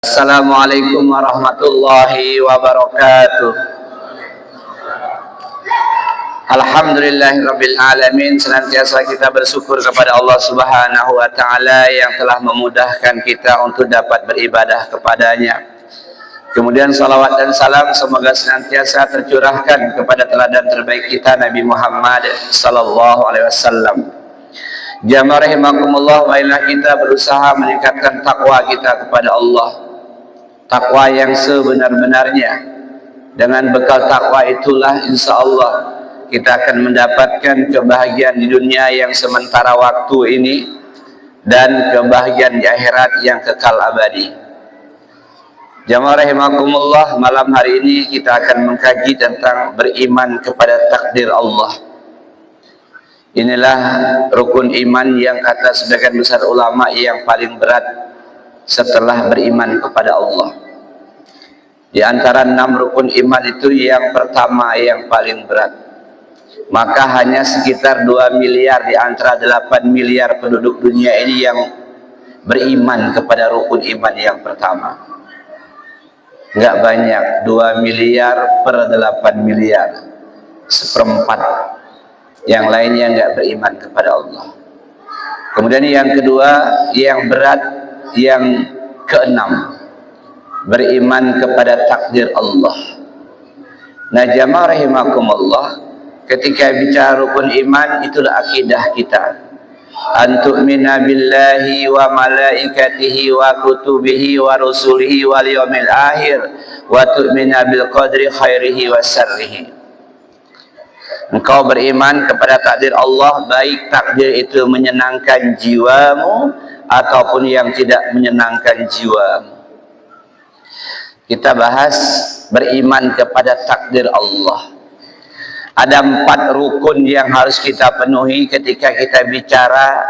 Assalamualaikum warahmatullahi wabarakatuh. Alhamdulillahirabbil alamin. Senantiasa kita bersyukur kepada Allah Subhanahu wa taala yang telah memudahkan kita untuk dapat beribadah kepadanya. Kemudian salawat dan salam semoga senantiasa tercurahkan kepada teladan terbaik kita Nabi Muhammad sallallahu alaihi wasallam. Jamaah rahimakumullah, marilah kita berusaha meningkatkan takwa kita kepada Allah. Takwa yang sebenar-benarnya. Dengan bekal takwa itulah insya Allah kita akan mendapatkan kebahagiaan di dunia yang sementara waktu ini dan kebahagiaan di akhirat yang kekal abadi. Jamaah rahimakumullah, malam hari ini kita akan mengkaji tentang beriman kepada takdir Allah. Inilah rukun iman yang kata sebagian besar ulama yang paling berat setelah beriman kepada Allah. Di antara 6 rukun iman itu yang pertama yang paling berat. Maka hanya sekitar 2 miliar di antara 8 miliar penduduk dunia ini yang beriman kepada rukun iman yang pertama. Enggak banyak, 2 miliar per 8 miliar, seperempat. Yang lainnya enggak beriman kepada Allah. Kemudian yang kedua, yang berat, yang keenam, beriman kepada takdir Allah. Nah jamaah rahimakumullah, ketika bicara rukun iman, itulah akidah kita. Antu'mina billahi wa malaikatihi wa kutubihi wa rusulihi wal yawmil akhir wa tu'mina bil qadri khairihi wa syarrihi. Engkau beriman kepada takdir Allah, baik takdir itu menyenangkan jiwamu ataupun yang tidak menyenangkan jiwamu. Kita bahas beriman kepada takdir Allah. Ada 4 rukun yang harus kita penuhi ketika kita bicara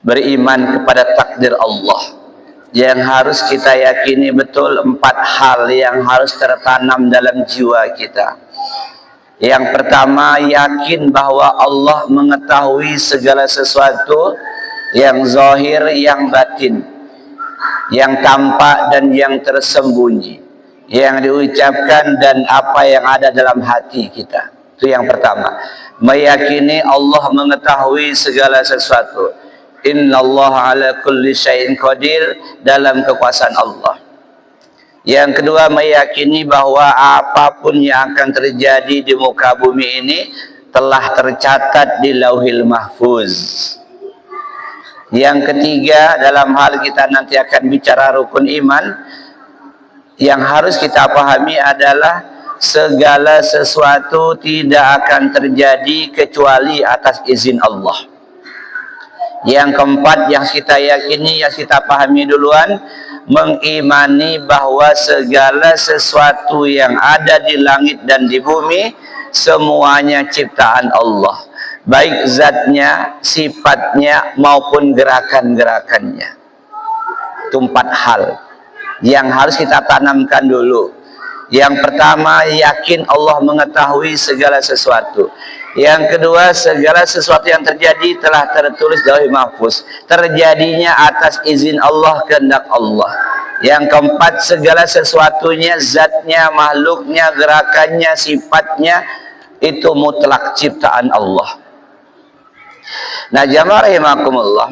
beriman kepada takdir Allah. Yang harus kita yakini betul 4 hal yang harus tertanam dalam jiwa kita. Yang pertama, yakin bahwa Allah mengetahui segala sesuatu yang zahir, yang batin, yang tampak dan yang tersembunyi, yang diucapkan dan apa yang ada dalam hati kita. Itu yang pertama, meyakini Allah mengetahui segala sesuatu. Innallaha ala kulli syai'in qadir, dalam kekuasaan Allah. Yang kedua, meyakini bahwa apapun yang akan terjadi di muka bumi ini telah tercatat di Lauhil Mahfuz. Yang ketiga, dalam hal kita nanti akan bicara rukun iman, yang harus kita pahami adalah segala sesuatu tidak akan terjadi kecuali atas izin Allah. Yang keempat, yang kita yakini, yang kita pahami duluan, mengimani bahwa segala sesuatu yang ada di langit dan di bumi semuanya ciptaan Allah, baik zatnya, sifatnya maupun gerakan-gerakannya. Itu 4 hal yang harus kita tanamkan dulu. Yang pertama, yakin Allah mengetahui segala sesuatu. Yang kedua, segala sesuatu yang terjadi telah tertulis di Lauhul Mahfuz, terjadinya atas izin Allah, kehendak Allah. Yang keempat, segala sesuatunya, zatnya, makhluknya, gerakannya, sifatnya itu mutlak ciptaan Allah. Nah jamaah rahimakumullah,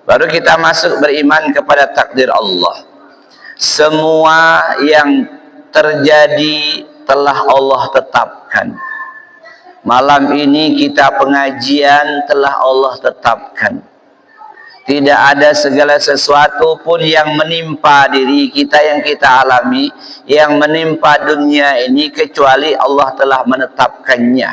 baru kita masuk beriman kepada takdir Allah. Semua yang terjadi telah Allah tetapkan. Malam ini kita pengajian telah Allah tetapkan. Tidak ada segala sesuatu pun yang menimpa diri kita, yang kita alami, yang menimpa dunia ini, kecuali Allah telah menetapkannya.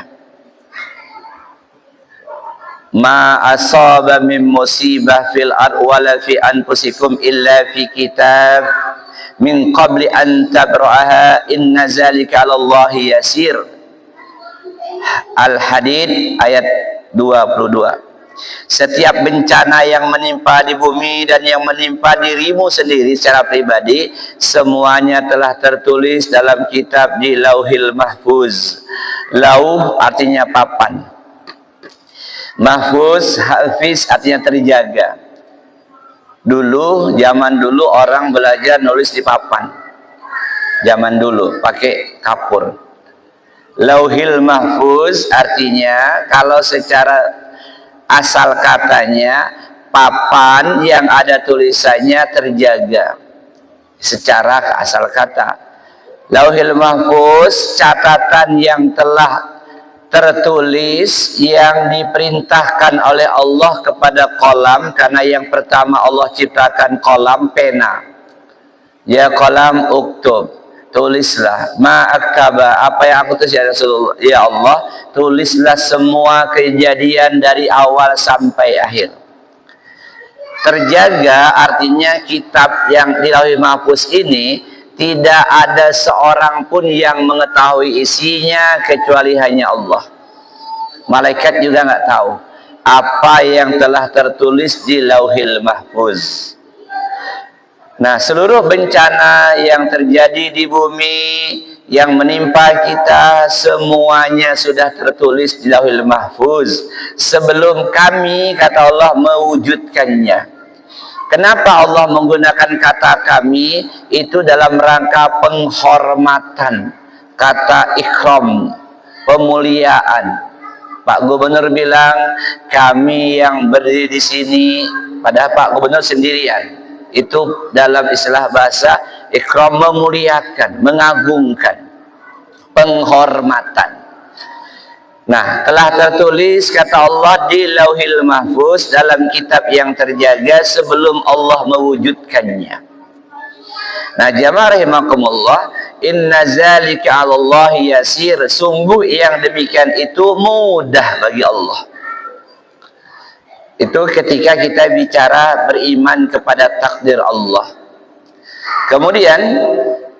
Ma asaba min musibah fil ard wala fi anfusikum illa fi kitab min qabli an tabra'aha inna zalika 'ala Allahi yasir. Al-Hadid ayat 22. Setiap bencana yang menimpa di bumi dan yang menimpa dirimu sendiri secara pribadi, semuanya telah tertulis dalam kitab di Lauhil Mahfuz. Lauh artinya papan, Mahfuz, hafiz artinya terjaga. Dulu, zaman dulu orang belajar nulis di papan. Zaman dulu pakai kapur. Lauhil mahfuz artinya kalau secara asal katanya papan yang ada tulisannya terjaga. Secara asal kata Lauhil mahfuz catatan yang telah tertulis yang diperintahkan oleh Allah kepada kolam, karena yang pertama Allah ciptakan kolam, pena. Ya kolam uktub, tulislah ma'aktaba, apa yang aku tulis ya Rasulullah, ya Allah tulislah semua kejadian dari awal sampai akhir. Terjaga artinya kitab yang di Lauhil Mahfuz ini tidak ada seorang pun yang mengetahui isinya kecuali hanya Allah. Malaikat juga nggak tahu apa yang telah tertulis di Lauhil Mahfuz. Nah, seluruh bencana yang terjadi di bumi yang menimpa kita semuanya sudah tertulis di Lauhil Mahfuz sebelum kami, kata Allah, mewujudkannya. Kenapa Allah menggunakan kata kami? Itu dalam rangka penghormatan, kata ikram, pemuliaan. Pak Gubernur bilang kami yang berdiri di sini, padahal Pak Gubernur sendirian. Itu dalam istilah bahasa ikram, memuliakan, mengagungkan, penghormatan. Nah, telah tertulis kata Allah di Lauhil Mahfuz dalam kitab yang terjaga sebelum Allah mewujudkannya. Nah, jamaah rahimakumullah, inna zalika 'alallahi yasir, sungguh yang demikian itu mudah bagi Allah. Itu ketika kita bicara beriman kepada takdir Allah. Kemudian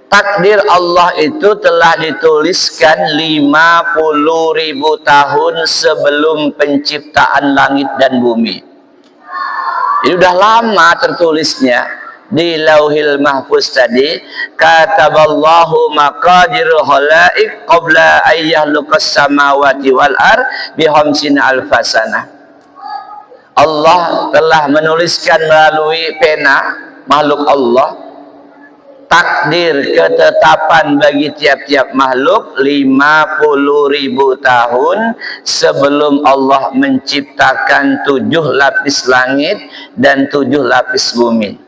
takdir Allah itu telah dituliskan 50.000 tahun sebelum penciptaan langit dan bumi. Ini udah lama tertulisnya di Lauhil Mahfuz tadi. Kataballahu maqadirul khalaik qabla ayyahluqas samawati wal ard bihamsina alfasana. Allah telah menuliskan melalui pena makhluk Allah takdir ketetapan bagi tiap-tiap makhluk 50.000 tahun sebelum Allah menciptakan 7 lapis langit dan 7 lapis bumi.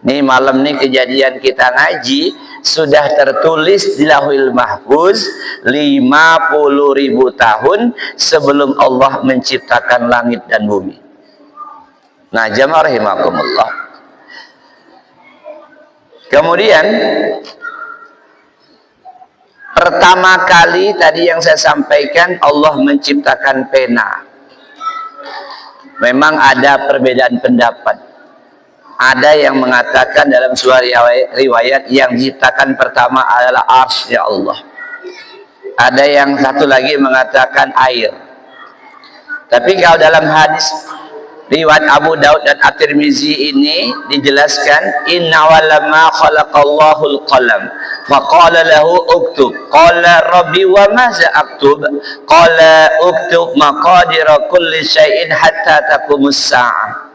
Ini malam ini kejadian kita ngaji sudah tertulis di Lauhil Mahfuz 50.000 tahun sebelum Allah menciptakan langit dan bumi. Nah, jamaah rahimakumullah. Kemudian pertama kali tadi yang saya sampaikan Allah menciptakan pena. Memang ada perbedaan pendapat. Ada yang mengatakan dalam sebuah riwayat yang diciptakan pertama adalah arsy Allah. Ada yang satu lagi mengatakan air. Tapi kalau dalam hadis riwayat Abu Daud dan At-Tirmizi ini dijelaskan inna walamma khalaqallahu al-qalam faqala lahu uktub qala rabbi wa maza aktub qala uktub maqadira kulli syai'in hatta taqumus sa'ah.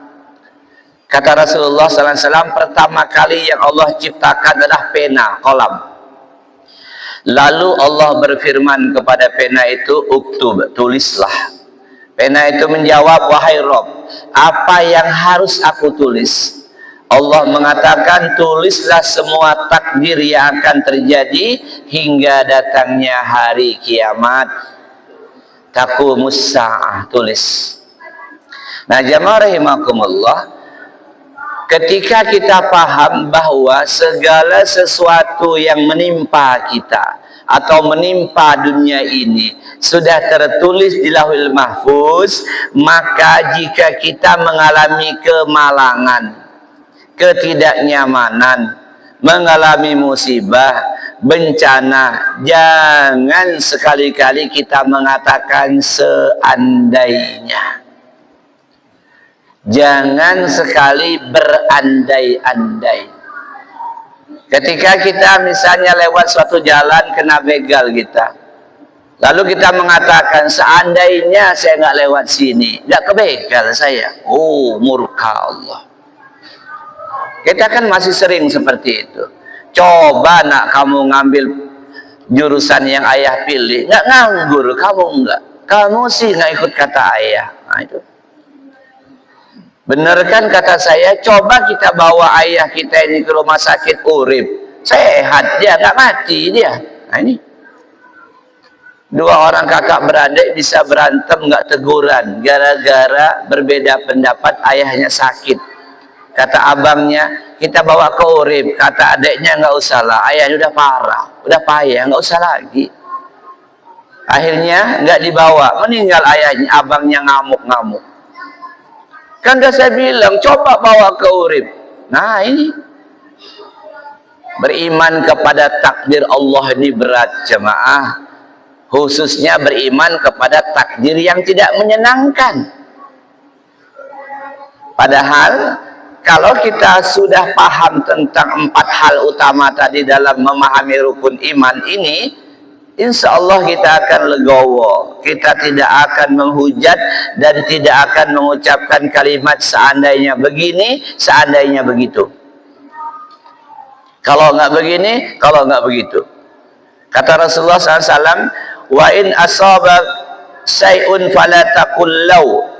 Kata Rasulullah SAW, pertama kali yang Allah ciptakan adalah pena, kolam. Lalu Allah berfirman kepada pena itu, uktub, tulislah. Pena itu menjawab, wahai Rabb, apa yang harus aku tulis? Allah mengatakan, tulislah semua takdir yang akan terjadi hingga datangnya hari kiamat. Taqumus sa'ah, tulis. Nah, jamaah rahimakumullah, ketika kita paham bahwa segala sesuatu yang menimpa kita atau menimpa dunia ini sudah tertulis di Lauhil Mahfuz, maka jika kita mengalami kemalangan, ketidaknyamanan, mengalami musibah, bencana, jangan sekali-kali kita mengatakan seandainya. Jangan sekali berandai-andai. Ketika kita misalnya lewat suatu jalan kena begal kita, lalu kita mengatakan seandainya saya nggak lewat sini, nggak kebegal saya. Oh, murka Allah. Kita kan masih sering seperti itu. Coba nak kamu ngambil jurusan yang ayah pilih, nggak nganggur, kamu enggak. Kamu sih nggak ikut kata ayah. Nah, itu. Bener kan kata saya, coba kita bawa ayah kita ini ke rumah sakit urip. Sehat dia, nggak mati dia. Nah ini. Dua orang kakak beradik bisa berantem nggak teguran gara-gara berbeda pendapat, ayahnya sakit. Kata abangnya, kita bawa ke urip. Kata adiknya, nggak usah lah, ayahnya udah parah, udah payah, nggak usah lagi. Akhirnya nggak dibawa, meninggal ayahnya. Abangnya ngamuk-ngamuk. Kan udah saya bilang, coba bawa ke urip. Nah ini, beriman kepada takdir Allah ini berat jemaah. Khususnya beriman kepada takdir yang tidak menyenangkan. Padahal kalau kita sudah paham tentang 4 hal utama tadi dalam memahami rukun iman ini, insya Allah kita akan legowo. Kita tidak akan menghujat dan tidak akan mengucapkan kalimat seandainya begini, seandainya begitu. Kalau nggak begini, kalau nggak begitu. Kata Rasulullah SAW, wa in asabak syai'un fala taqul law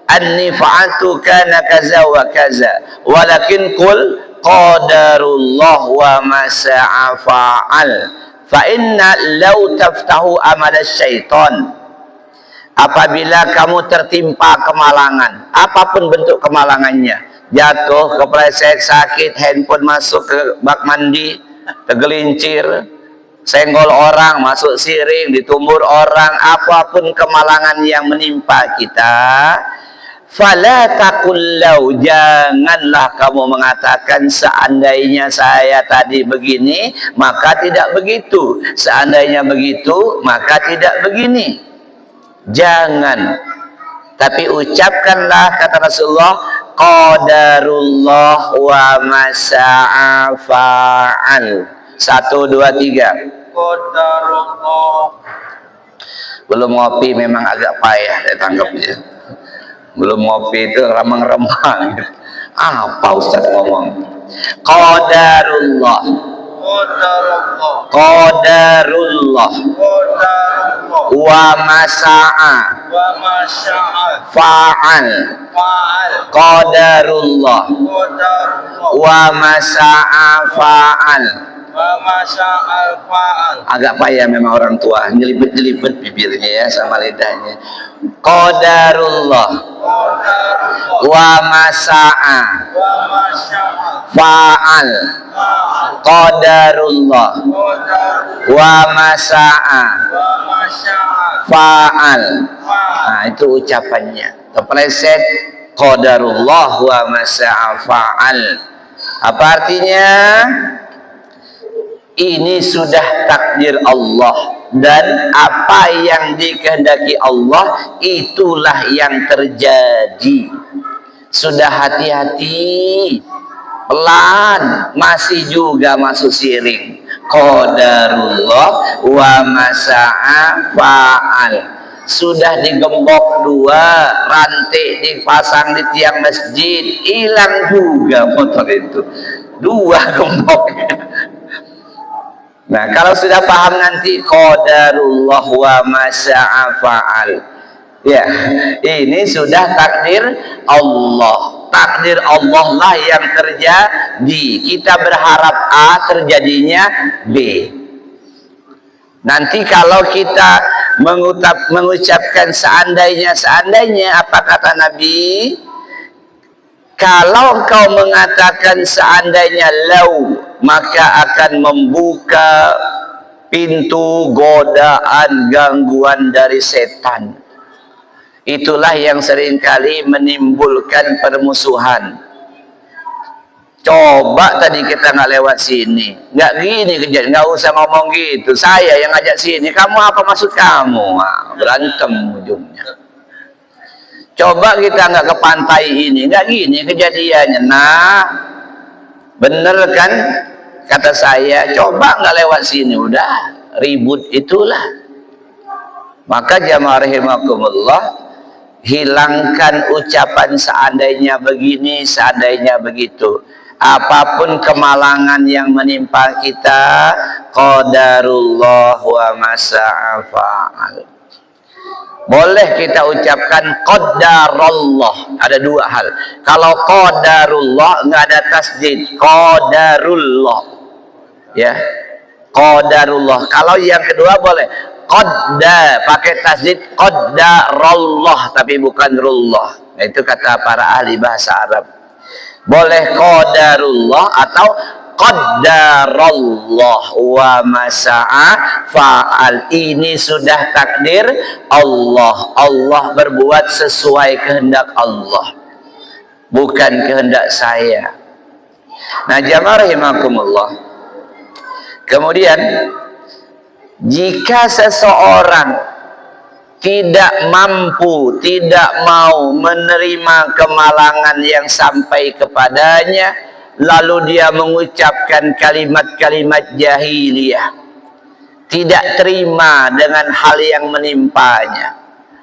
anni fa'altu kana kaza wa kaza walakin qul qadarullah wa ma sa'a fa'al fa inna law taftahu amal syaitan. Apabila kamu tertimpa kemalangan, apapun bentuk kemalangannya, jatuh, kepleset, sakit, handphone masuk ke bak mandi, tergelincir, senggol orang, masuk siring, ditumbur orang, apapun kemalangan yang menimpa kita, fala taqullau, janganlah kamu mengatakan seandainya saya tadi begini maka tidak begitu, seandainya begitu maka tidak begini. Jangan, tapi ucapkanlah, kata Rasulullah, qadarullah wa ma sa'a fa'al. 1, 2, 3. Qadarullah. Belum ngopi memang agak payah saya tangkapnya. Belum ngopi itu remang-remang. Apa Ustaz ngomong? Qadarullah. Qadarullah. Qadarullah. Qadarullah. Wa masa'a. Wa masa'a. Fa'al. Fa'al. Qadarullah. Qadarullah. Wa masa'a fa'al. Agak payah memang orang tua, nyelipet-nyelipet bibirnya ya sama lidahnya. Qadarullah wa masa'a fa'al. Qadarullah wa masa'a fa'al. Nah itu ucapannya terpeleset. Qadarullah wa masa'a fa'al. Apa artinya? Ini sudah takdir Allah, dan apa yang dikehendaki Allah itulah yang terjadi. Sudah hati-hati, pelan, masih juga masuk siring. Qadarullah wa masa'a fa'al. Sudah digembok 2, rantai dipasang di tiang masjid, hilang juga motor itu, 2 gemboknya. Nah, kalau sudah paham nanti qadarullah wa masa'a fa'al. Ya, ini sudah takdir Allah. Takdir Allah lah yang terjadi. Kita berharap A, terjadinya B. Nanti kalau kita mengucapkan seandainya, apa kata Nabi? Kalau engkau mengatakan seandainya lau, maka akan membuka pintu godaan, gangguan dari setan. Itulah yang seringkali menimbulkan permusuhan. Coba tadi kita nggak lewat sini, nggak gini kejadian, nggak usah ngomong gitu. Saya yang ngajak sini, kamu apa maksud kamu? Nah, berantem ujungnya. Coba kita nggak ke pantai ini, nggak gini kejadiannya. Nah, bener kan kata saya, coba nggak lewat sini, udah ribut itulah. Maka jamaah rahimakumullah, hilangkan ucapan seandainya begini, seandainya begitu. apapun kemalangan yang menimpa kita, qadarullah wa masa'a fa'al. Boleh kita ucapkan qadarullah. Ada dua hal. Kalau qadarullah nggak ada tasdid, qadarullah. Ya. Qadarullah. Kalau yang kedua boleh qadda pakai tasdid, qadarullah tapi bukan rullah. Nah, itu kata para ahli bahasa Arab. Boleh qadarullah atau qaddarallah wa masa'a fa'al. Ini sudah takdir Allah. Allah berbuat sesuai kehendak Allah, bukan kehendak saya. Nah, jamaah rahimakumullah. Kemudian jika seseorang tidak mampu, tidak mau menerima kemalangan yang sampai kepadanya, lalu dia mengucapkan kalimat-kalimat jahiliyah, tidak terima dengan hal yang menimpanya.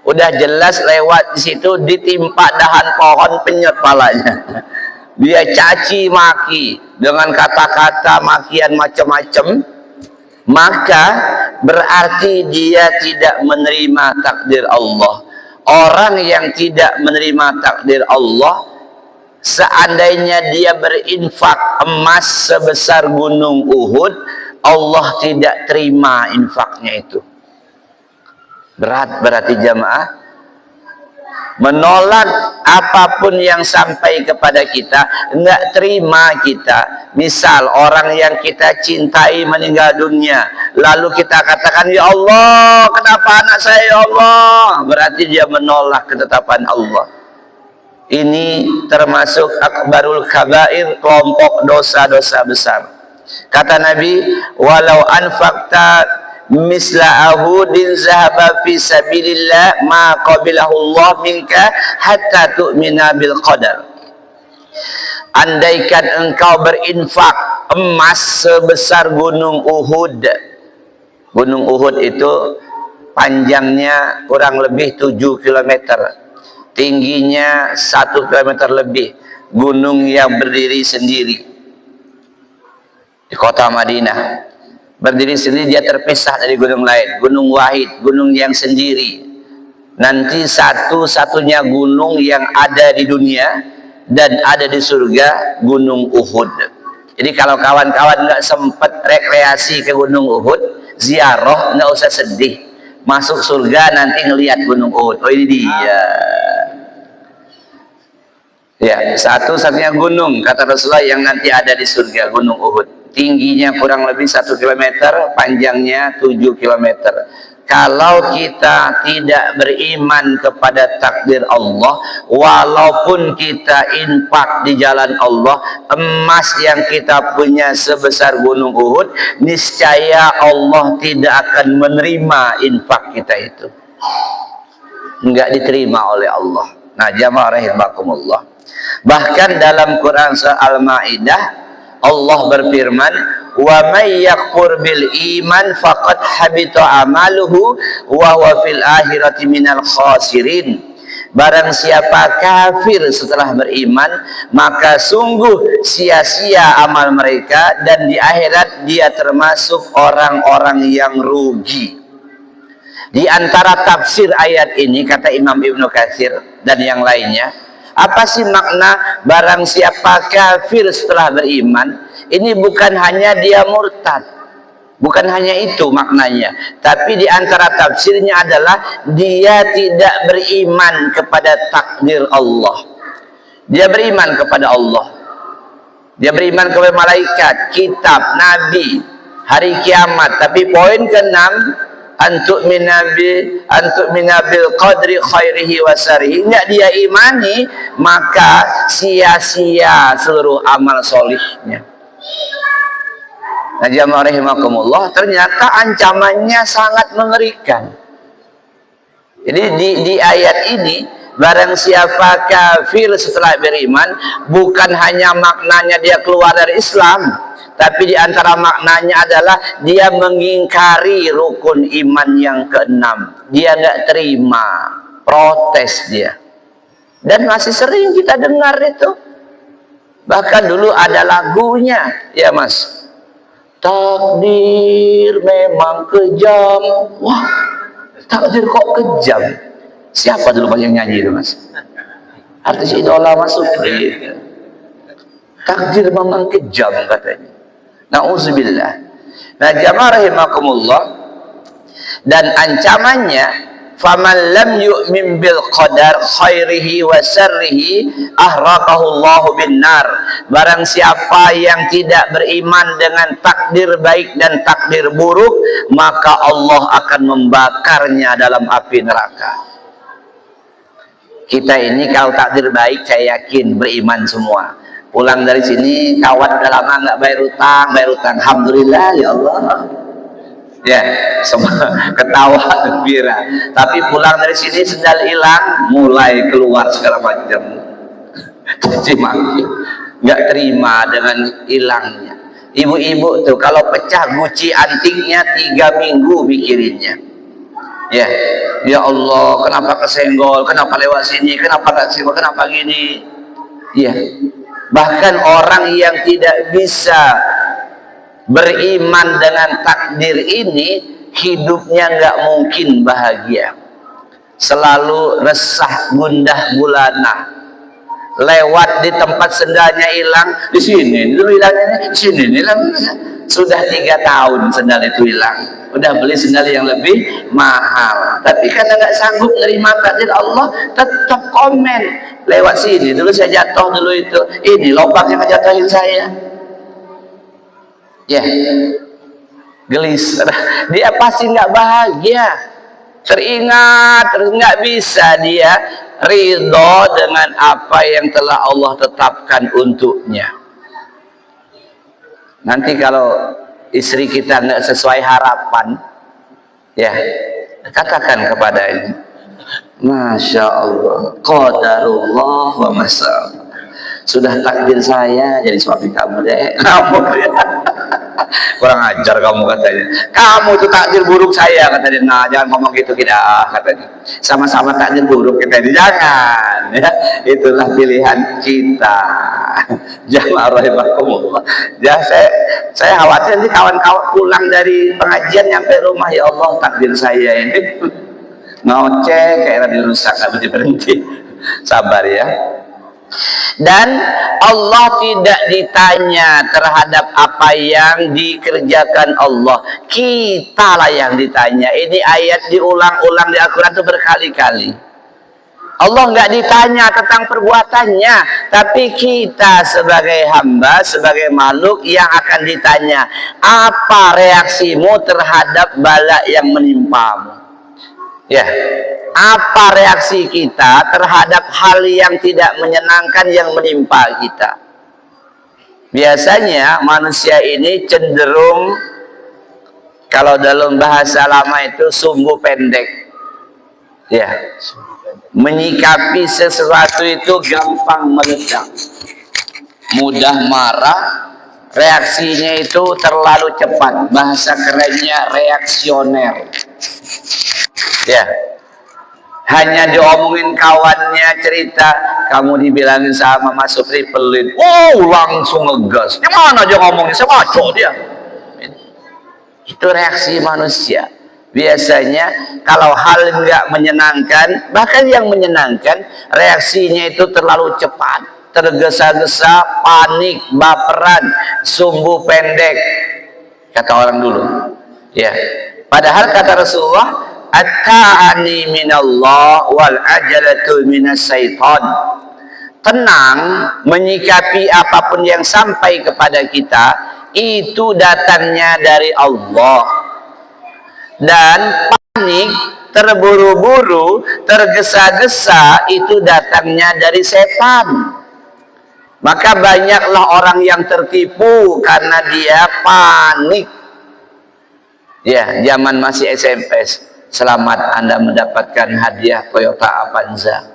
Udah jelas lewat di situ ditimpa dahan pohon, penyet palanya. Dia caci maki dengan kata-kata makian macam-macam, maka berarti dia tidak menerima takdir Allah. Orang yang tidak menerima takdir Allah, seandainya dia berinfak emas sebesar gunung Uhud, Allah tidak terima infaknya itu. Berat berarti jamaah. Menolak apapun yang sampai kepada kita, enggak terima kita. Misal orang yang kita cintai meninggal dunia, lalu kita katakan, ya Allah, kenapa anak saya ya Allah? Berarti dia menolak ketetapan Allah. Ini termasuk akbarul kabair, kelompok dosa-dosa besar. Kata Nabi, walau anfaqta misla ahudin zahaba fi sabilillah ma qabilahu Allah minka hatta tu'mina bil qadar. Andaikan engkau berinfak emas sebesar gunung Uhud. Gunung Uhud itu panjangnya kurang lebih 7 km, tingginya 1 km lebih. Gunung yang berdiri sendiri di kota Madinah. Berdiri sendiri, dia terpisah dari gunung lain. Gunung wahid, gunung yang sendiri. Nanti satu-satunya gunung yang ada di dunia dan ada di surga, gunung Uhud. Jadi kalau kawan-kawan nggak sempat rekreasi ke gunung Uhud, ziarah, nggak usah sedih. Masuk surga nanti ngelihat gunung Uhud. Oh, ini dia. Ya, satu-satunya gunung kata Rasulullah yang nanti ada di surga, gunung Uhud. Tingginya kurang lebih 1 km, panjangnya 7 km. Kalau kita tidak beriman kepada takdir Allah, walaupun kita infak di jalan Allah, emas yang kita punya sebesar gunung Uhud, niscaya Allah tidak akan menerima infak kita itu. Enggak diterima oleh Allah. Nah, jamaah rahimakumullah. Bahkan dalam Quran surah Al-Maidah Allah berfirman, wa may yakfur bil iman faqad habita amaluhu wa huwa fil akhirati minal khasirin. Barang siapa kafir setelah beriman, maka sungguh sia-sia amal mereka dan di akhirat dia termasuk orang-orang yang rugi. Di antara tafsir ayat ini kata Imam Ibnu Katsir dan yang lainnya, apa sih makna barang siapa kafir setelah beriman? Ini bukan hanya dia murtad, bukan hanya itu maknanya, tapi di antara tafsirnya adalah dia tidak beriman kepada takdir Allah. Dia beriman kepada Allah, dia beriman kepada malaikat, kitab, nabi, hari kiamat. Tapi poin ke-6, antuk minabil qadri khairihi wa syarrihi, enggak dia imani, maka sia-sia seluruh amal solihnya. Nah, jamaah rahimakumullah, ternyata ancamannya sangat mengerikan. Jadi di ayat ini, barang siapa kafir setelah beriman, bukan hanya maknanya dia keluar dari Islam, tapi di antara maknanya adalah dia mengingkari rukun iman yang ke-6. Dia nggak terima, protes dia. Dan masih sering kita dengar itu. Bahkan dulu ada lagunya, ya Mas. Takdir memang kejam. Wah, takdir kok kejam? Siapa dulu yang nyanyi itu, Mas? Artis idola Mas Supri. Takdir memang kejam katanya. Nauzubillah. Nah, jamaah rahimakumullah, dan ancamannya, faman lam yu'min bil qadar khairihi wa syarrihi ahraqahu Allahu bin nar. Barang siapa yang tidak beriman dengan takdir baik dan takdir buruk, maka Allah akan membakarnya dalam api neraka. Kita ini kalau takdir baik, saya yakin beriman semua. Pulang dari sini, kawan udah lama nggak bayar utang, alhamdulillah ya Allah. Ya, semua ketawa gembira. Tapi pulang dari sini sendal hilang, mulai keluar segala macam. Caci maki, nggak terima dengan hilangnya. Ibu-ibu tuh kalau pecah guci antingnya 3 minggu mikirinnya. Ya, ya Allah, kenapa kesenggol? Kenapa lewat sini? Kenapa nggak senggol? Kenapa gini? Ya, bahkan orang yang tidak bisa beriman dengan takdir ini, hidupnya nggak mungkin bahagia, selalu resah, gundah gulana. Lewat di tempat sendalnya hilang, di sini dulu hilangnya, di sini hilang. Sudah 3 tahun sendal itu hilang, udah beli sendal yang lebih mahal, tapi karena nggak sanggup menerima takdir Allah, tetap komen. Lewat sini dulu saya jatuh, dulu itu, ini lubang yang ngejatuhin saya. Ya, gelis, dia pasti nggak bahagia, teringat, terus nggak bisa dia ridho dengan apa yang telah Allah tetapkan untuknya. Nanti kalau istri kita nggak sesuai harapan, ya katakan kepadanya, Masya Allah, qadarullah wa masyaallah, sudah takdir saya jadi suami kamu deh. Kamu kurang ajar kamu katanya. Kamu tuh takdir buruk saya katanya. Nah, jangan ngomong gitu kita katanya. Sama-sama takdir buruk kita ini, jangan. Ya, itulah pilihan kita. Jamaah rahimakumullah. Ya, saya khawatir nanti kawan-kawan pulang dari pengajian nyampe rumah, ya Allah takdir saya ini ngoceh kayak radio rusak, nggak berhenti. Sabar ya. Dan Allah tidak ditanya terhadap apa yang dikerjakan Allah, kita lah yang ditanya. Ini ayat diulang-ulang di Al-Quran itu berkali-kali. Allah nggak ditanya tentang perbuatannya, tapi kita sebagai hamba, sebagai makhluk yang akan ditanya, apa reaksimu terhadap bala yang menimpamu. Ya, apa reaksi kita terhadap hal yang tidak menyenangkan yang menimpa kita? Biasanya manusia ini cenderung, kalau dalam bahasa lama itu sumbu pendek. Ya, menyikapi sesuatu itu gampang meledak, mudah marah, reaksinya itu terlalu cepat. Bahasa kerennya reaksioner. Ya, hanya diomongin kawannya cerita, kamu dibilangin sama Mas Supri pelit, oh langsung ngegas. Gimana aja ngomongin, saya maco dia. Itu reaksi manusia. Biasanya kalau hal nggak menyenangkan, bahkan yang menyenangkan, reaksinya itu terlalu cepat, tergesa-gesa, panik, baperan, sumbu pendek, kata orang dulu. Ya, padahal kata Rasulullah, at-ta'ani minallah wal ajalatu minas syaitan. Tenang menyikapi apapun yang sampai kepada kita, itu datangnya dari Allah. Dan panik, terburu-buru, tergesa-gesa, itu datangnya dari setan. Maka banyaklah orang yang tertipu karena dia panik. Ya, zaman masih SMP, selamat Anda mendapatkan hadiah Toyota Avanza.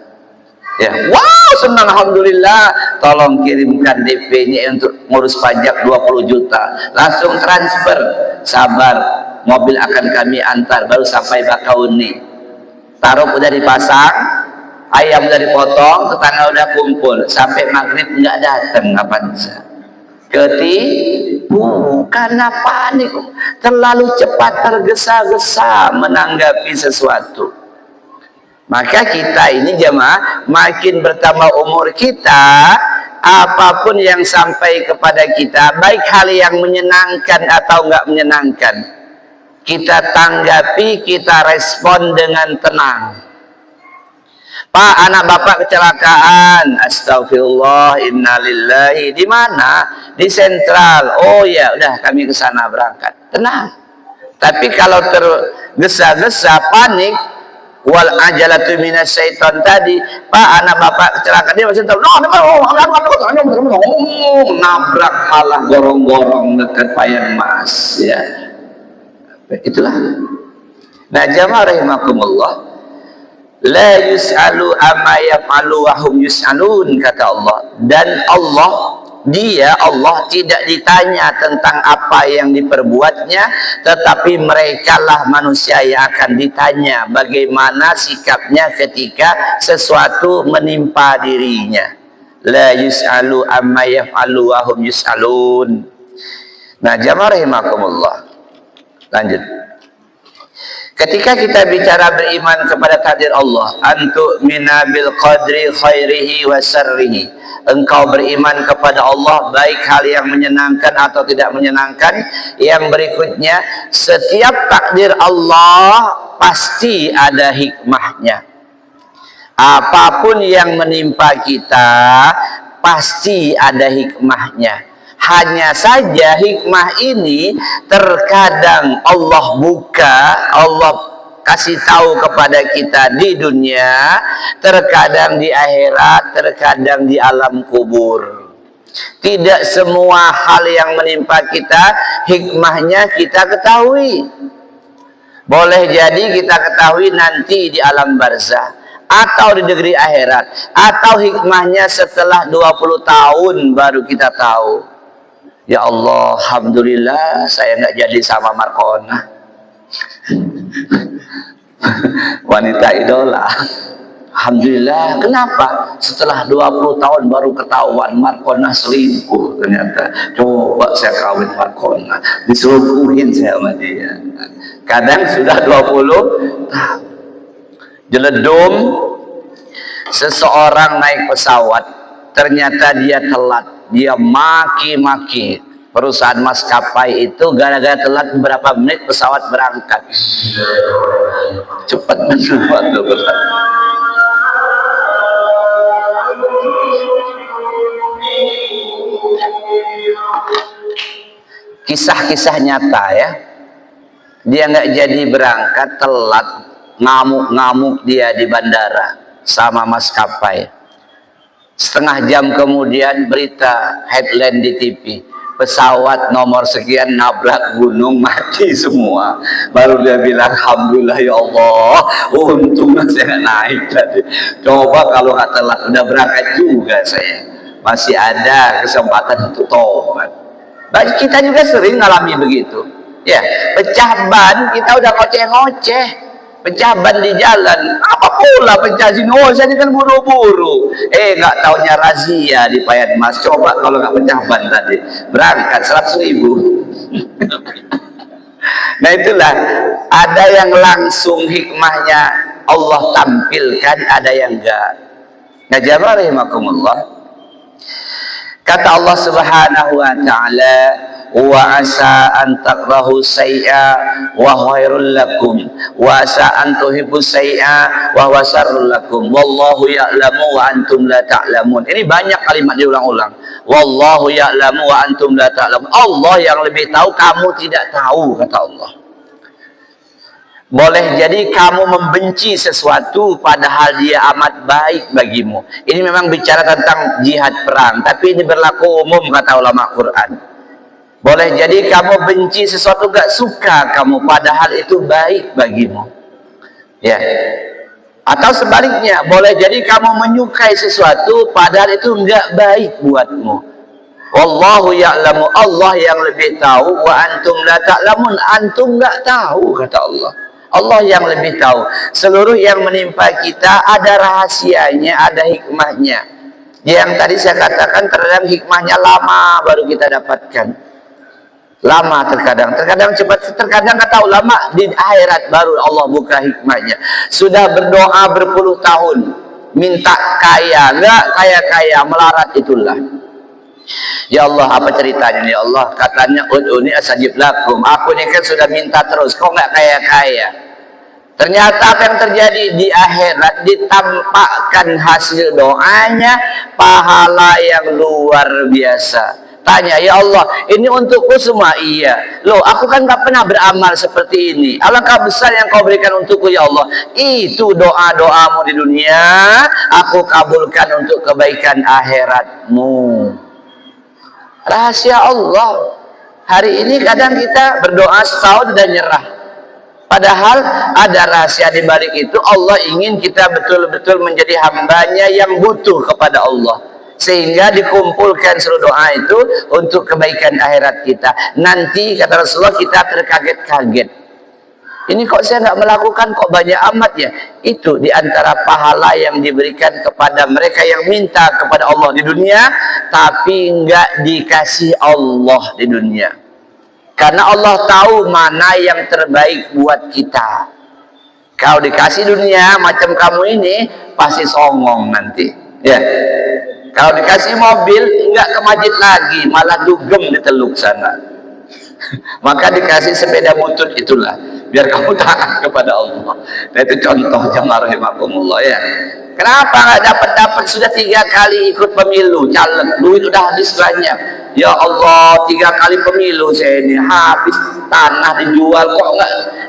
Ya, wow, senang, alhamdulillah. Tolong kirimkan DP-nya untuk ngurus pajak 20 juta. Langsung transfer. Sabar, mobil akan kami antar, baru sampai Bakauni. Taruh udah dipasang, ayam udah dipotong, tetangga udah kumpul, sampai maghrib nggak datang Avanza. Ketipu karena panik, terlalu cepat tergesa-gesa menanggapi sesuatu. Maka kita ini jemaah, makin bertambah umur kita, apapun yang sampai kepada kita, baik hal yang menyenangkan atau nggak menyenangkan, kita tanggapi, kita respon dengan tenang. Pak, anak bapak kecelakaan, astagfirullah, innalillahi. Di mana? Di sentral. Oh ya, udah kami ke sana berangkat. Tenang. Tapi kalau tergesa-gesa, panik, wal ajalatu minasyaiton tadi, Pak, anak bapak kecelakaan, dia masih tahu, nabrak malah gorong-gorong dekat Payan Mas, ya. Itulah. Nah, jamaah rahimakumullah, la yus'alu amma yaf'alu wa hum yus'alun, kata Allah. Dan Allah tidak ditanya tentang apa yang diperbuatnya, tetapi merekalah manusia yang akan ditanya bagaimana sikapnya ketika sesuatu menimpa dirinya. La yus'alu amma yaf'alu wa hum yus'alun. Nah, jamaah rahimakumullah, lanjut. Ketika kita bicara beriman kepada takdir Allah, antu'mina bil qadri khairihi wa syarrihi, engkau beriman kepada Allah baik hal yang menyenangkan atau tidak menyenangkan. Yang berikutnya, setiap takdir Allah pasti ada hikmahnya. Apapun yang menimpa kita pasti ada hikmahnya. Hanya saja hikmah ini terkadang Allah buka, Allah kasih tahu kepada kita di dunia, terkadang di akhirat, terkadang di alam kubur. Tidak semua hal yang menimpa kita hikmahnya kita ketahui. Boleh jadi kita ketahui nanti di alam barzah, atau di negeri akhirat, atau hikmahnya setelah 20 tahun baru kita tahu. Ya Allah, alhamdulillah saya nggak jadi sama Markona. Wanita idola. Alhamdulillah. Kenapa? Setelah 20 tahun baru ketahuan Markona selingkuh ternyata. Coba saya kawin Markona, diselingkuhin saya sama dia. Kadang sudah 20 tahun. Jeledum, seseorang naik pesawat, ternyata dia telat. Dia maki-maki perusahaan maskapai itu gara-gara telat beberapa menit pesawat berangkat. Cepat mendapat berat. Kisah-kisah nyata ya. Dia nggak jadi berangkat, telat, ngamuk-ngamuk dia di bandara sama maskapai. Setengah jam kemudian berita headline di TV, pesawat nomor sekian nabrak gunung, mati semua. Baru dia bilang, alhamdulillah ya Allah, untung saya naik tadi. Coba kalau nggak telat, udah berangkat juga saya. Masih ada kesempatan untuk tobat. Bagi kita juga sering ngalami begitu. Ya, pecah ban kita udah ngoceh-ngoceh. Pecah ban di jalan, apa pula pecah sini? Oh, saya ini kan buru-buru. Nggak taunya razia di Payan Mas. Coba kalau nggak pecah ban tadi, berangkat 100.000. Nah itulah, ada yang langsung hikmahnya Allah tampilkan, ada yang enggak. Nah, jamaah rahimakumullah, kata Allah Subhanahu wa taala, wa asa an takrahu say'a wa khairul lakum wa asa an tuhibbu say'a wa huwa syarrul lakum wallahu ya'lamu wa antum la ta'lamun. Ini banyak kalimat diulang-ulang. Wallahu ya'lamu wa antum la ta'lamun. Allah yang lebih tahu, kamu tidak tahu, kata Allah. Boleh jadi kamu membenci sesuatu padahal dia amat baik bagimu. Ini memang bicara tentang jihad perang, tapi ini berlaku umum, kata ulama Quran. Boleh jadi kamu benci sesuatu, gak suka kamu, padahal itu baik bagimu. Ya. Atau sebaliknya, boleh jadi kamu menyukai sesuatu, padahal itu enggak baik buatmu. Wallahu ya'lamu, Allah yang lebih tahu, wa antum la ta'lamun, antum enggak tahu, kata Allah. Allah yang lebih tahu. Seluruh yang menimpa kita ada rahasianya, ada hikmahnya. Yang tadi saya katakan terkadang hikmahnya lama baru kita dapatkan. Lama terkadang cepat, terkadang kata ulama di akhirat baru Allah buka hikmahnya. Sudah berdoa berpuluh tahun, minta kaya, enggak kaya-kaya, melarat itulah. Ya Allah, apa ceritanya ya Allah? Katanya ud'uni astajib lakum. Aku ini kan sudah minta terus, kok nggak kaya-kaya? Ternyata apa yang terjadi di akhirat, ditampakkan hasil doanya, pahala yang luar biasa. Tanya, ya Allah, ini untukku semua? Iya. Loh, aku kan nggak pernah beramal seperti ini. Alangkah besar yang kau berikan untukku ya Allah. Itu doa-doamu di dunia, aku kabulkan untuk kebaikan akhiratmu. Rahasia Allah. Hari ini kadang kita berdoa setahun dan nyerah. Padahal ada rahasia di balik itu. Allah ingin kita betul-betul menjadi hambanya yang butuh kepada Allah, sehingga dikumpulkan seluruh doa itu untuk kebaikan akhirat kita. Nanti kata Rasulullah kita terkaget-kaget. Ini kok saya nggak melakukan, kok banyak amat ya? Itu diantara pahala yang diberikan kepada mereka yang minta kepada Allah di dunia, tapi nggak dikasih Allah di dunia. Karena Allah tahu mana yang terbaik buat kita. Kalau dikasih dunia macam kamu ini, pasti songong nanti. Ya. Kalau dikasih mobil, nggak ke masjid lagi, malah dugem di teluk sana. Maka dikasih sepeda butut itulah, biar kamu taat kepada Allah. Nah, itu contoh jamaah rahimakumullah ya. Kenapa nggak dapat sudah 3 kali ikut pemilu, caleg, duit udah habis banyak. Ya Allah, 3 kali pemilu saya ini habis, tanah dijual, kok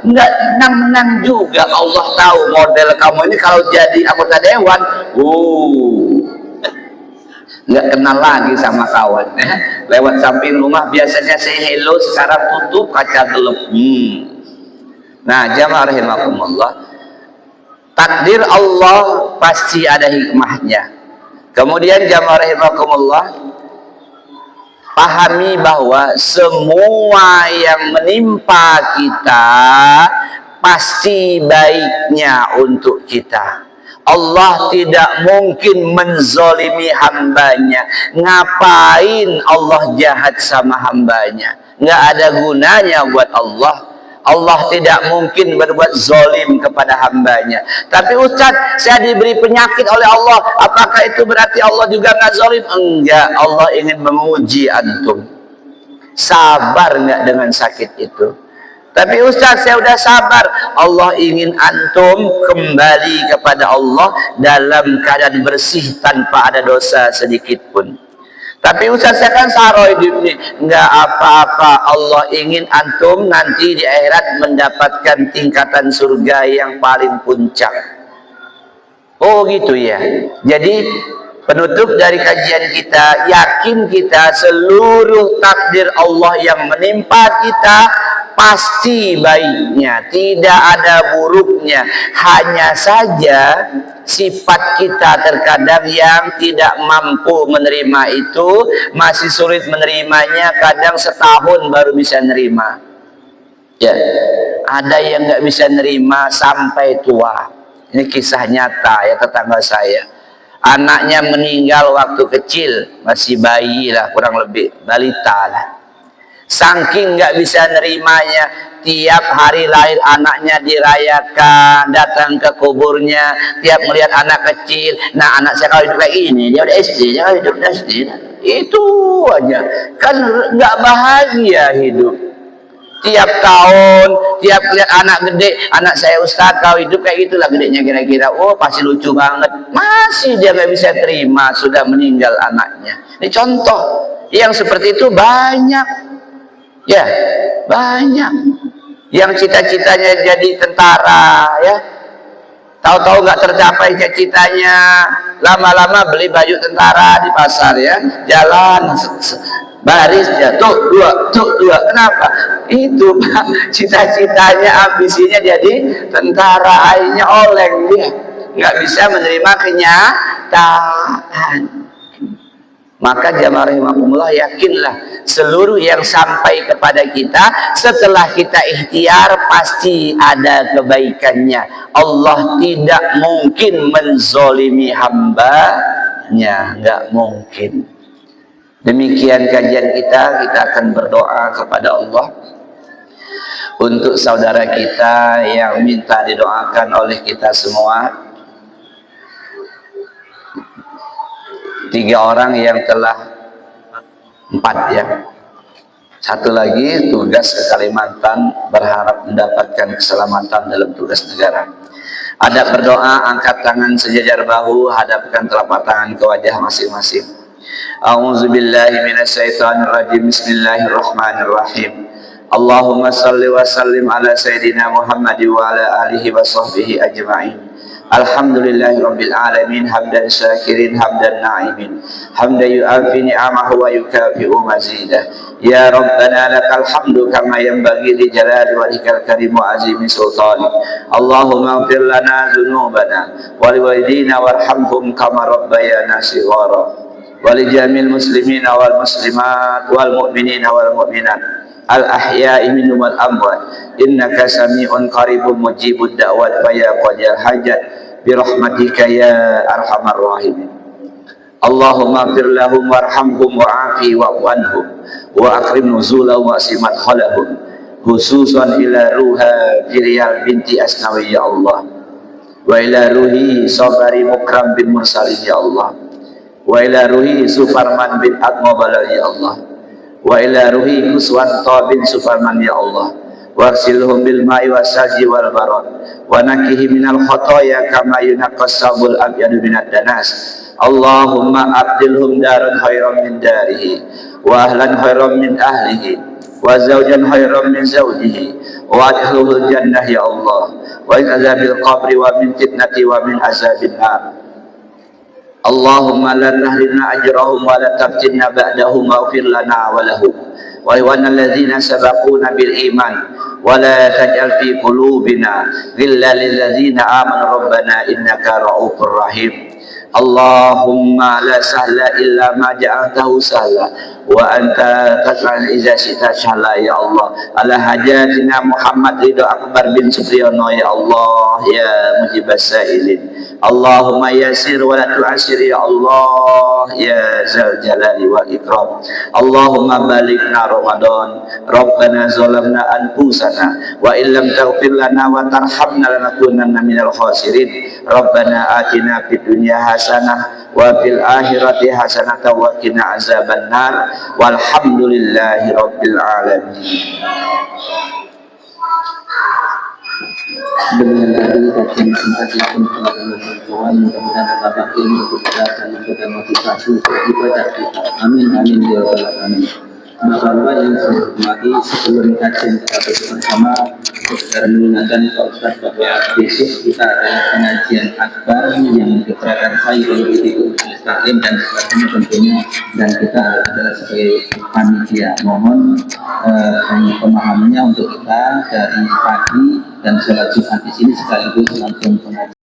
nggak menang juga. Allah tahu model kamu ini kalau jadi anggota dewan, nggak kenal lagi sama kawan ya. Lewat samping rumah biasanya saya hello, sekarang tutup kaca gelap. Nah jamaah rahimakumullah, takdir Allah pasti ada hikmahnya. Kemudian jamaah rahimakumullah, pahami bahwa semua yang menimpa kita pasti baiknya untuk kita. Allah tidak mungkin menzolimi hambanya. Ngapain Allah jahat sama hambanya? Nggak ada gunanya buat Allah. Allah tidak mungkin berbuat zolim kepada hambanya. Tapi Ustaz, saya diberi penyakit oleh Allah, apakah itu berarti Allah juga nggak zolim? Enggak, Allah ingin menguji antum. Sabar nggak dengan sakit itu? Tapi Ustaz, saya udah sabar. Allah ingin antum kembali kepada Allah dalam keadaan bersih tanpa ada dosa sedikit pun. Tapi Ustaz, saya kan saro hidup ini. Enggak apa-apa, Allah ingin antum nanti di akhirat mendapatkan tingkatan surga yang paling puncak. Oh gitu ya. Jadi penutup dari kajian kita, yakin kita seluruh takdir Allah yang menimpa kita pasti baiknya, tidak ada buruknya. Hanya saja sifat kita terkadang yang tidak mampu menerima itu, masih sulit menerimanya, kadang setahun baru bisa nerima. Ya, ada yang nggak bisa nerima sampai tua. Ini kisah nyata ya, tetangga saya. Anaknya meninggal waktu kecil, masih bayi lah, kurang lebih balita lah. Saking nggak bisa nerimanya, tiap hari lahir anaknya dirayakan, datang ke kuburnya, tiap melihat anak kecil. Nah anak saya kalau hidup kayak ini, dia udah SD, dia hidup SD, itu aja. Kan nggak bahagia hidup. Tiap tahun, tiap lihat anak gede, anak saya Ustadz kalau hidup kayak gitulah gedenya kira-kira. Oh pasti lucu banget. Masih dia nggak bisa terima sudah meninggal anaknya. Ini contoh yang seperti itu banyak. Ya, banyak yang cita-citanya jadi tentara ya, tahu-tahu nggak tercapai cita-citanya, lama-lama beli baju tentara di pasar ya, jalan baris jatuh dua, kenapa? Itu Pak, cita-citanya, ambisinya jadi tentara, akhirnya oleng, dia nggak bisa menerima kenyataan. Maka jamaah rahimakumullah, yakinlah seluruh yang sampai kepada kita setelah kita ikhtiar pasti ada kebaikannya. Allah tidak mungkin menzolimi hambanya, nggak mungkin. Demikian kajian kita akan berdoa kepada Allah untuk saudara kita yang minta didoakan oleh kita semua. 3 orang yang telah 4 ya. 1 lagi tugas ke Kalimantan, berharap mendapatkan keselamatan dalam tugas negara. Ada berdoa, angkat tangan sejajar bahu, hadapkan telapak tangan ke wajah masing-masing. A'udzubillahi minasyaitonirrajim. Bismillahirrahmanirrahim. Allahumma salli wa sallim ala sayyidina Muhammad wa ala alihi wa sahbihi ajma'in. Alhamdulillahi rabbil alamin, hamdan syakirin, hamdan na'imin, hamdan yu'afi ni'amahu wa yukafi'u mazidah. Ya Rabbana lakal hamdu kama yanbaghi li jalali wajhikal karim wa azimi sultani. Allahumma ighfir lana dhunubana wa liwalidina warhamhum kama rabbayana shighara. Wa li jamil muslimina wal muslimat wal mu'minina wal mu'minat al ahya'i minhum wal amwat. Innaka sami'un qaribun mujibud da'wat wa ya qadiyal hajat birahmatika ya arhamar rahimin. Allahumma ighfir lahum warhamhum wa'afi wa'fu anhum wa akrim nuzulahum wa simat khalahum, khususan ila ruha Firyal binti Asnawi ya Allah, wa ila ruhi Sabari Mukram bin Mursalin ya Allah, wa ila ruhi Sufarman bin Admabalal ya Allah, wa ila ruhi Kuswanta bin Sufarman ya Allah, waghsilhum bil ma'i wasalji wal barad wa nakihi minal khotoya kama yunaqqas sabul abyadu minad danas. Allahumma abdilhum daran khairan min darihi wa ahlan khairan min ahlihi wa zawjan khairan min zawjihi wa adkhilhul jannah ya Allah, wa min azabil qabri wa min fitnati wa min azabin nar. Allahumma la tahrina ajrahum wa la taftinna ba'dahum waghfir lana wa lahum wa ikhwana alladzina sabaquna bil iman wa la taj'al fi qulubina ghillan lil ladzina amanu rabbana innaka ra'ufur rahim. Allahumma la sahla illa ma ja'altahu sahla wa anta taj'al idza syi'ta sahla ya Allah. Ala hajatina Muhammad Ridho Akbar bin Supriyono ya Allah ya mujibas sa'ilin. Allahumma yasir wa la tu'asir ya Allah ya zal jalali wal ikram. Allahumma balighna Ramadan. Rabbana zalamna anfusana wa illam taghfir lana wa tarhamna lanakunanna minal khasirin. Rabbana atina fid dunya hasanah wa fil akhirati hasanah wa qina azaban nar. Walhamdulillahi rabbil alamin. Dengan tadi kajian singkat yang kawan mudah-mudahan dapat ilmu kita dan memberikan motivasi untuk ibadah kita. Amin amin ya rabbal alamin. Bapak-bapak yang saya hormati, sebelum kajian kita bersama saudara mengingatkan Pak Ustaz bahwa besok kita ada pengajian akbar yang diprakarsai oleh Ibu Muslim dan sebagainya tentunya, dan kita adalah sebagai panitia. Mohon pemahamannya untuk kita dari pagi dan sholat Jumat di sini sekaligus langsung pengajian.